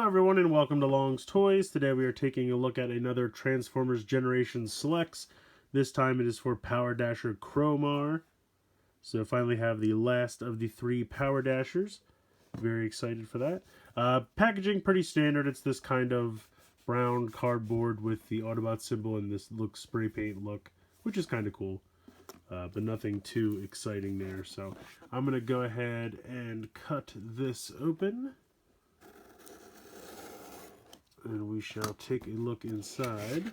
Hello everyone and welcome to Long's Toys. Today we are taking a look at another Transformers Generation Selects. This time it is for PowerDasher Cromar. So finally have the last of the 3 PowerDashers. Very excited for that. Packaging pretty standard. It's this kind of brown cardboard with the Autobot symbol and this spray paint look, which is kind of cool. But nothing too exciting there. So I'm going to go ahead and cut this open. And we shall take a look inside.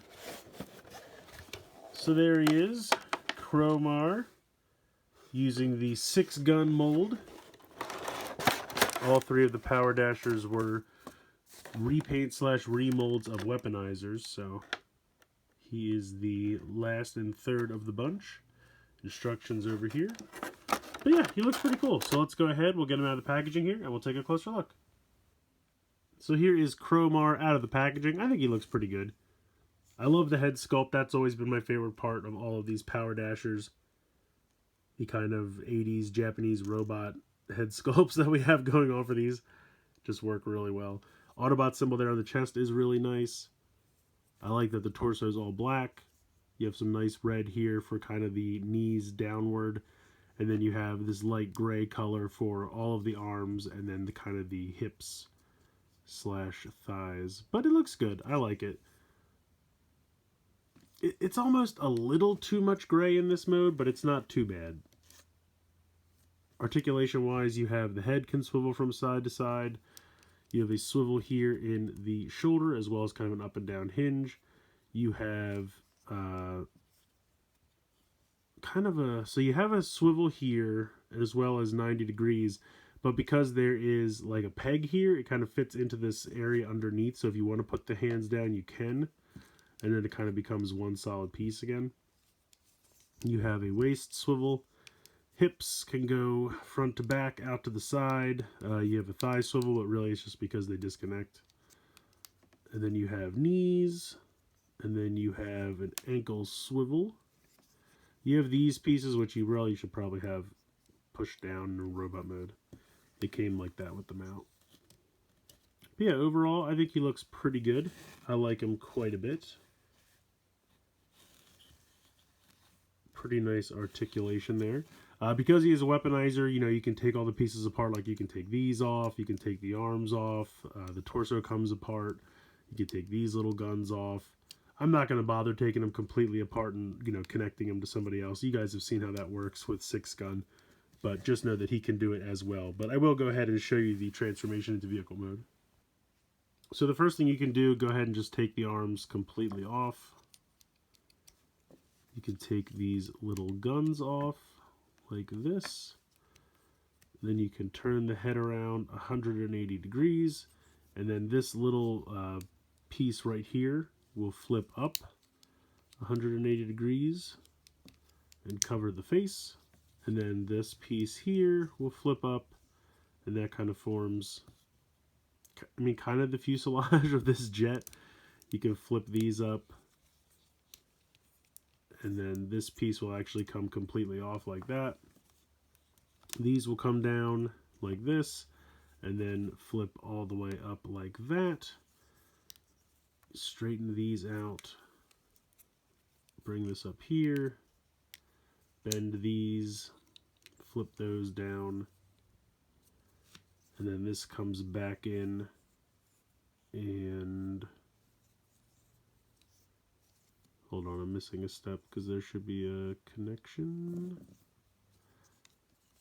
So there he is, Cromar, using the 6-gun mold. All 3 of the PowerDashers were repaint / remolds of weaponizers, so he is the last and 3rd of the bunch. Instructions over here. But yeah, he looks pretty cool. So let's go ahead, we'll get him out of the packaging here, and we'll take a closer look. So here is Cromar out of the packaging. I think he looks pretty good. I love the head sculpt. That's always been my favorite part of all of these PowerDashers. The kind of 80s Japanese robot head sculpts that we have going on for these just work really well. Autobot symbol there on the chest is really nice. I like that the torso is all black. You have some nice red here for kind of the knees downward. And then you have this light gray color for all of the arms and then the kind of the hips / thighs, but it looks good. I like it. It's almost a little too much gray in this mode, but it's not too bad. Articulation wise, you have the head can swivel from side to side. You have a swivel here in the shoulder as well as kind of an up and down hinge. You have so you have a swivel here as well as 90 degrees. But because there is like a peg here, it kind of fits into this area underneath. So if you want to put the hands down, you can. And then it kind of becomes one solid piece again. You have a waist swivel. Hips can go front to back, out to the side. You have a thigh swivel, but really it's just because they disconnect. And then you have knees. And then you have an ankle swivel. You have these pieces, which you really should probably have pushed down in robot mode. They came like that with the mount. But yeah, overall, I think he looks pretty good. I like him quite a bit. Pretty nice articulation there. Because he is a weaponizer, you know, you can take all the pieces apart. Like you can take these off, you can take the arms off, the torso comes apart. You can take these little guns off. I'm not going to bother taking them completely apart and, you know, connecting them to somebody else. You guys have seen how that works with 6-gun. But just know that he can do it as well. But I will go ahead and show you the transformation into vehicle mode. So the first thing you can do, go ahead and just take the arms completely off. You can take these little guns off like this. Then you can turn the head around 180 degrees. And then this little piece right here will flip up 180 degrees and cover the face. And then this piece here will flip up, and that kind of forms, kind of the fuselage of this jet. You can flip these up, and then this piece will actually come completely off like that. These will come down like this, and then flip all the way up like that. Straighten these out. Bring this up here. Bend these, flip those down, and then this comes back in, and hold on, I'm missing a step because there should be a connection.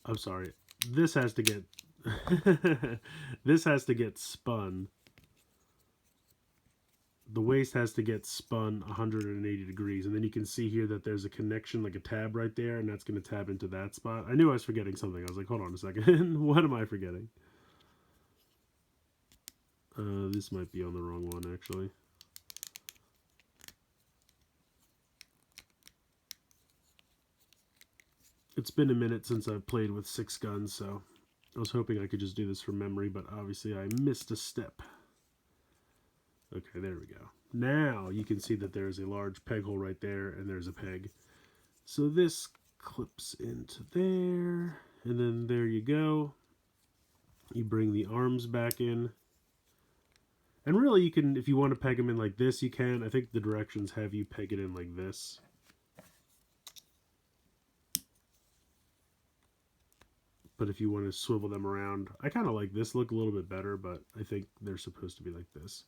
I'm sorry, this has to get this has to get spun. The waist has to get spun 180 degrees, and then you can see here that there's a connection, like a tab right there, and that's going to tab into that spot. I knew I was forgetting something. I was like, hold on a second. What am I forgetting? This might be on the wrong one, actually. It's been a minute since I've played with 6 guns, so I was hoping I could just do this from memory, but obviously I missed a step. Okay, there we go. Now you can see that there's a large peg hole right there, and there's a peg. So this clips into there, and then there you go. You bring the arms back in, And really, you can, if you want to peg them in like this, you can. I think the directions have you peg it in like this. But if you want to swivel them around, I kind of like this look a little bit better, but I think they're supposed to be like this.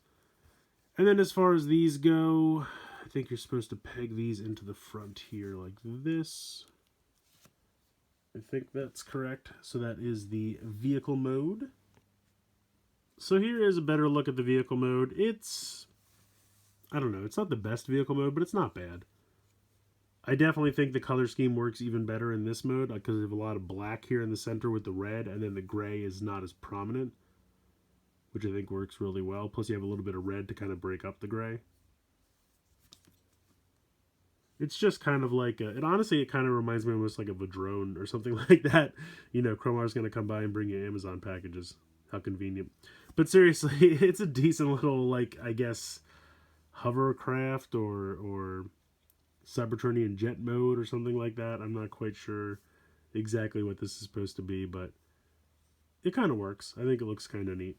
And then as far as these go, I think you're supposed to peg these into the front here like this. I think that's correct. So that is the vehicle mode. So here is a better look at the vehicle mode. It's, I don't know, it's not the best vehicle mode, but it's not bad. I definitely think the color scheme works even better in this mode because you have a lot of black here in the center with the red, and then the gray is not as prominent, which I think works really well. Plus you have a little bit of red to kind of break up the gray. It's just kind of like it honestly, it kind of reminds me almost like of a drone or something like that. You know, Cromar's going to come by and bring you Amazon packages. How convenient. But seriously, it's a decent little, like, I guess, hovercraft or Cybertronian jet mode or something like that. I'm not quite sure exactly what this is supposed to be, but it kind of works. I think it looks kind of neat.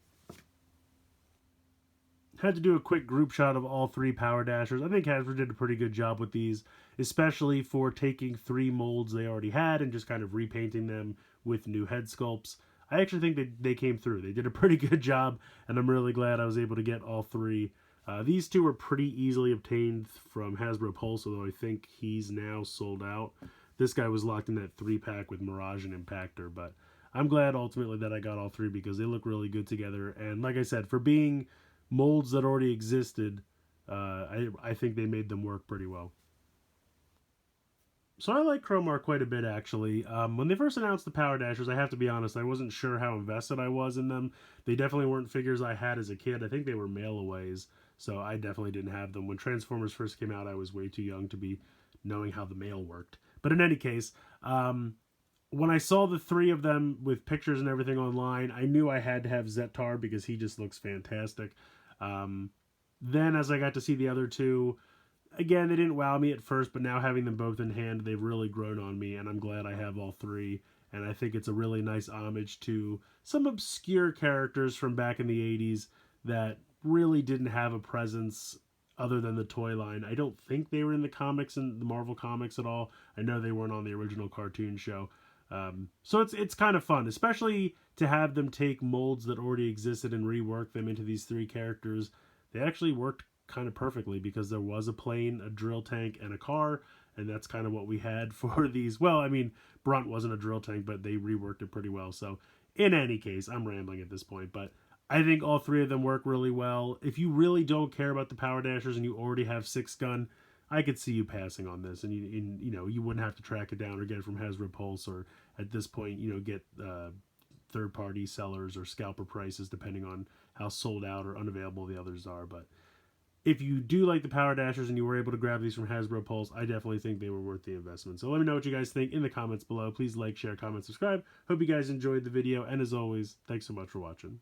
Had to do a quick group shot of all three PowerDashers. I think Hasbro did a pretty good job with these, especially for taking 3 molds they already had and just kind of repainting them with new head sculpts. I actually think they came through. They did a pretty good job, and I'm really glad I was able to get all 3. These 2 were pretty easily obtained from Hasbro Pulse, although I think he's now sold out. This guy was locked in that 3-pack with Mirage and Impactor, but I'm glad ultimately that I got all 3 because they look really good together. And like I said, for being molds that already existed, I think they made them work pretty well. So I like Cromar quite a bit, actually. When they first announced the PowerDashers, I have to be honest, I wasn't sure how invested I was in them. They definitely weren't figures I had as a kid. I think they were mail-aways, so I definitely didn't have them. When Transformers first came out, I was way too young to be knowing how the mail worked. But in any case, when I saw the 3 of them with pictures and everything online, I knew I had to have Zetar because he just looks fantastic. Then as I got to see the other 2, again, they didn't wow me at first, but now having them both in hand, they've really grown on me, and I'm glad I have all 3. And I think it's a really nice homage to some obscure characters from back in the 80s that really didn't have a presence other than the toy line. I don't think they were in the comics and the Marvel comics at all. I know they weren't on the original cartoon show. So it's kind of fun, especially to have them take molds that already existed and rework them into these 3 characters. They actually worked kind of perfectly because there was a plane, a drill tank, and a car, and that's kind of what we had for these. Well, I mean, Brunt wasn't a drill tank, but they reworked it pretty well. So in any case, I'm rambling at this point, but I think all 3 of them work really well. If you really don't care about the PowerDashers and you already have 6-gun, I could see you passing on this, and you know, you wouldn't have to track it down or get it from Hasbro Pulse, or at this point, you know, get third-party sellers or scalper prices depending on how sold out or unavailable the others are. But if you do like the PowerDashers and you were able to grab these from Hasbro Pulse, I definitely think they were worth the investment. So let me know what you guys think in the comments below. Please like, share, comment, subscribe. Hope you guys enjoyed the video, and as always, thanks so much for watching.